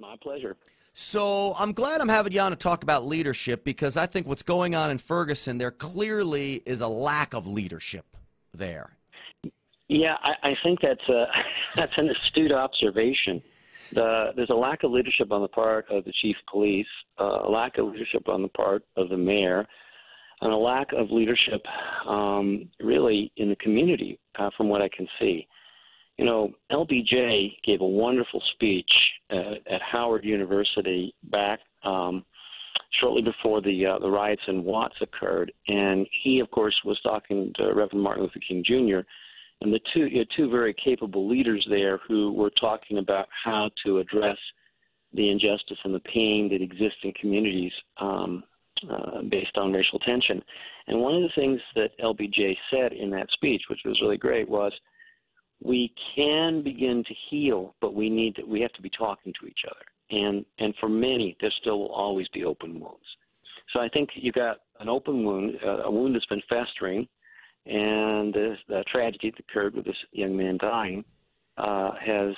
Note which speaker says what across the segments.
Speaker 1: My pleasure.
Speaker 2: So I'm glad I'm having you on to talk about leadership because I think what's going on in Ferguson, there clearly is a lack of leadership there.
Speaker 1: Yeah, I think that's that's an astute observation. There's a lack of leadership on the part of the chief of police, a lack of leadership on the part of the mayor, and a lack of leadership really in the community from what I can see. You know, LBJ gave a wonderful speech at Howard University back shortly before the riots in Watts occurred, and he, of course, was talking to Reverend Martin Luther King Jr., and you had two very capable leaders there who were talking about how to address the injustice and the pain that exists in communities based on racial tension. And one of the things that LBJ said in that speech, which was really great, was we can begin to heal, but we have to be talking to each other. And for many, there still will always be open wounds. So I think you got an open wound, a wound that's been festering, and the tragedy that occurred with this young man dying has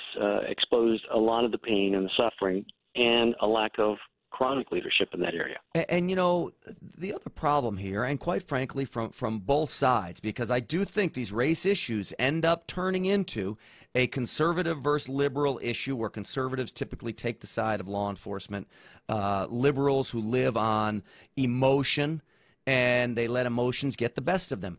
Speaker 1: exposed a lot of the pain and the suffering and a lack of chronic leadership in that area.
Speaker 2: And you know, the other problem here, and quite frankly from both sides, because I do think these race issues end up turning into a conservative versus liberal issue where conservatives typically take the side of law enforcement, liberals who live on emotion, and they let emotions get the best of them.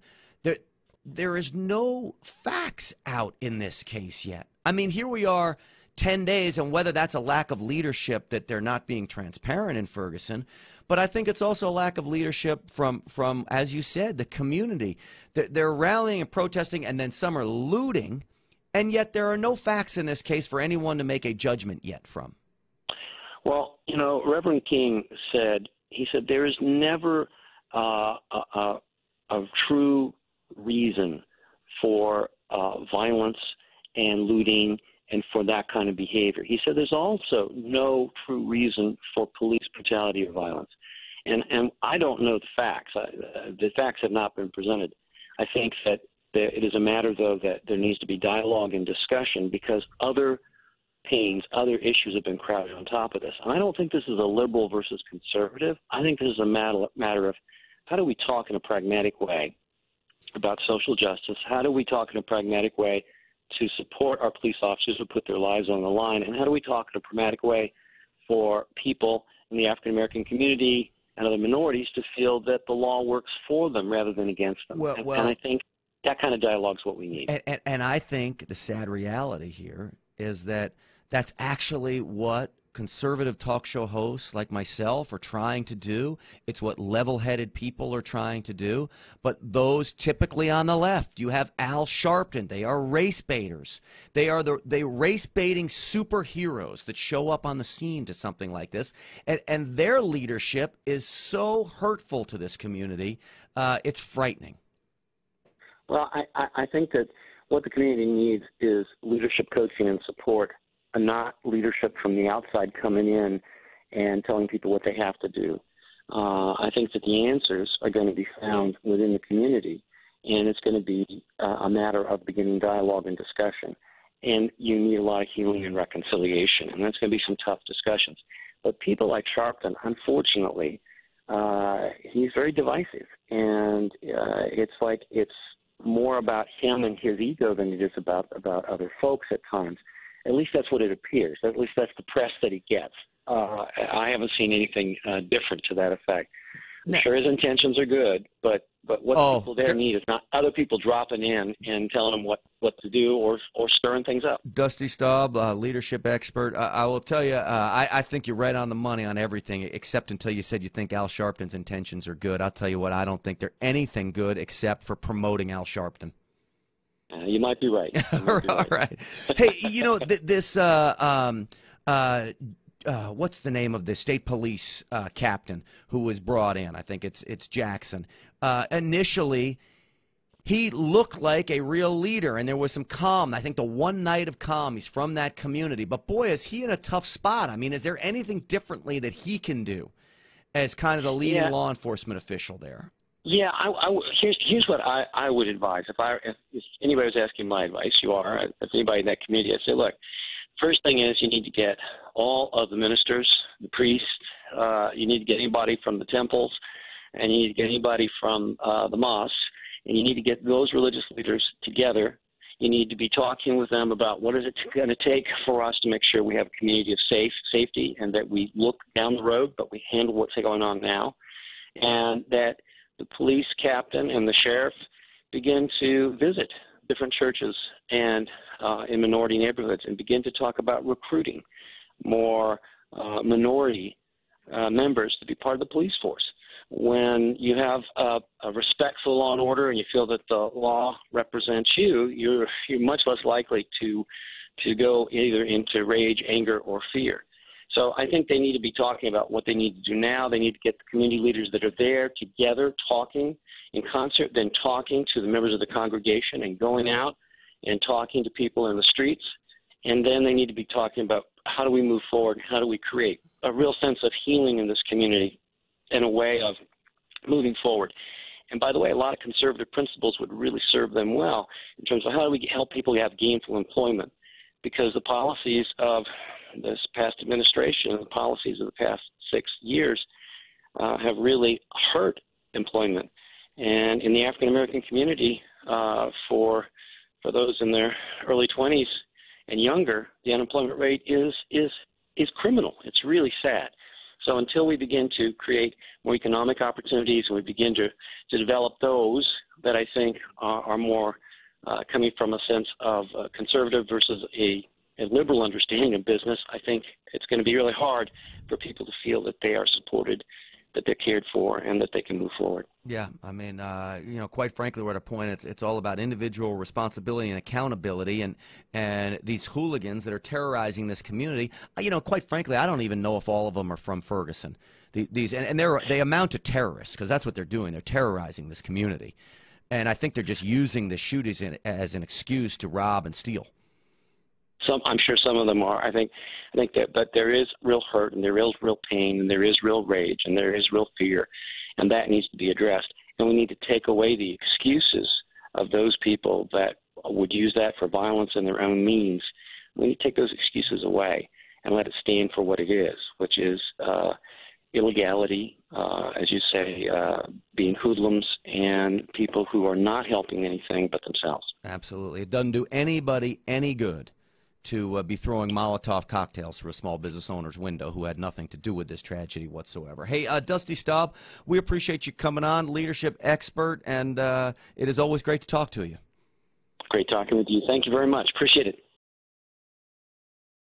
Speaker 2: There is no facts out in this case yet. I mean, here we are 10 days, and whether that's a lack of leadership that they're not being transparent in Ferguson, but I think it's also a lack of leadership from as you said, the community. They're rallying and protesting, and then some are looting, and yet there are no facts in this case for anyone to make a judgment yet from.
Speaker 1: Well, you know, Reverend King said, there is never a true reason for violence and looting and for that kind of behavior. He said there's also no true reason for police brutality or violence. And I don't know the facts. The facts have not been presented. I think that it is a matter, though, that there needs to be dialogue and discussion because other pains, other issues have been crowded on top of this. And I don't think this is a liberal versus conservative. I think this is a matter of how do we talk in a pragmatic way about social justice? How do we talk in a pragmatic way to support our police officers who put their lives on the line? And how do we talk in a pragmatic way for people in the African-American community and other minorities to feel that the law works for them rather than against them? And I think that kind of dialogue is what we need.
Speaker 2: And I think the sad reality here is that that's actually what conservative talk show hosts like myself are trying to do. It's what level-headed people are trying to do. But those typically on the left, you have Al Sharpton. They are race baiters. They are the race-baiting superheroes that show up on the scene to something like this. And their leadership is so hurtful to this community. It's frightening.
Speaker 1: Well, I think that what the community needs is leadership coaching and support, and not leadership from the outside coming in and telling people what they have to do. I think that the answers are going to be found within the community, and it's going to be a matter of beginning dialogue and discussion. And you need a lot of healing and reconciliation, and that's going to be some tough discussions. But people like Sharpton, unfortunately, he's very divisive, and it's like it's more about him and his ego than it is about other folks at times. At least that's what it appears. At least that's the press that he gets. I haven't seen anything different to that effect. I'm sure his intentions are good, but what people there need is not other people dropping in and telling them what to do or stirring things up.
Speaker 2: Dusty Staub, leadership expert. I will tell you, I think you're right on the money on everything, except until you said you think Al Sharpton's intentions are good. I'll tell you what, I don't think they're anything good except for promoting Al Sharpton.
Speaker 1: You might be right.
Speaker 2: All right. Hey, you know, this what's the name of the state police captain who was brought in? I think it's Jackson. Initially, he looked like a real leader, and there was some calm. I think the one night of calm, he's from that community. But, boy, is he in a tough spot. I mean, is there anything differently that he can do as kind of the leading law enforcement official there?
Speaker 1: Yeah, here's what I would advise. If anybody was asking my advice, you are. If anybody in that committee, I'd say, look, first thing is you need to get all of the ministers, the priests. You need to get anybody from the temples, and you need to get anybody from the mosques, and you need to get those religious leaders together. You need to be talking with them about what is it going to take for us to make sure we have a community of safety, and that we look down the road, but we handle what's going on now, and that the police captain and the sheriff begin to visit different churches and in minority neighborhoods and begin to talk about recruiting more minority members to be part of the police force. When you have a respect for law and order, and you feel that the law represents you, you're much less likely to go either into rage, anger, or fear. So I think they need to be talking about what they need to do now. They need to get the community leaders that are there together, talking in concert, then talking to the members of the congregation and going out and talking to people in the streets. And then they need to be talking about how do we move forward, how do we create a real sense of healing in this community and a way of moving forward. And by the way, a lot of conservative principles would really serve them well in terms of how do we help people have gainful employment, because the policies of this past administration and the policies of the past 6 years have really hurt employment. And in the African American community, for those in their early 20s and younger, the unemployment rate is criminal. It's really sad. So until we begin to create more economic opportunities and we begin to develop those that I think are more coming from a sense of conservative versus a liberal understanding of business, I think it's going to be really hard for people to feel that they are supported, that they're cared for, and that they can move forward.
Speaker 2: Yeah, I mean, quite frankly, we're at a point. It's all about individual responsibility and accountability, and these hooligans that are terrorizing this community. Quite frankly, I don't even know if all of them are from Ferguson. They amount to terrorists, because that's what they're doing. They're terrorizing this community, and I think they're just using the shootings as an excuse to rob and steal.
Speaker 1: I'm sure some of them are. I think that, but there is real hurt, and there is real pain, and there is real rage, and there is real fear, and that needs to be addressed. And we need to take away the excuses of those people that would use that for violence in their own means. We need to take those excuses away and let it stand for what it is, which is illegality, as you say, being hoodlums and people who are not helping anything but themselves.
Speaker 2: Absolutely. It doesn't do anybody any good to be throwing Molotov cocktails through a small business owner's window who had nothing to do with this tragedy whatsoever. Hey, Dusty Staub, we appreciate you coming on, leadership expert, and it is always great to talk to you.
Speaker 1: Great talking with you. Thank you very much. Appreciate it.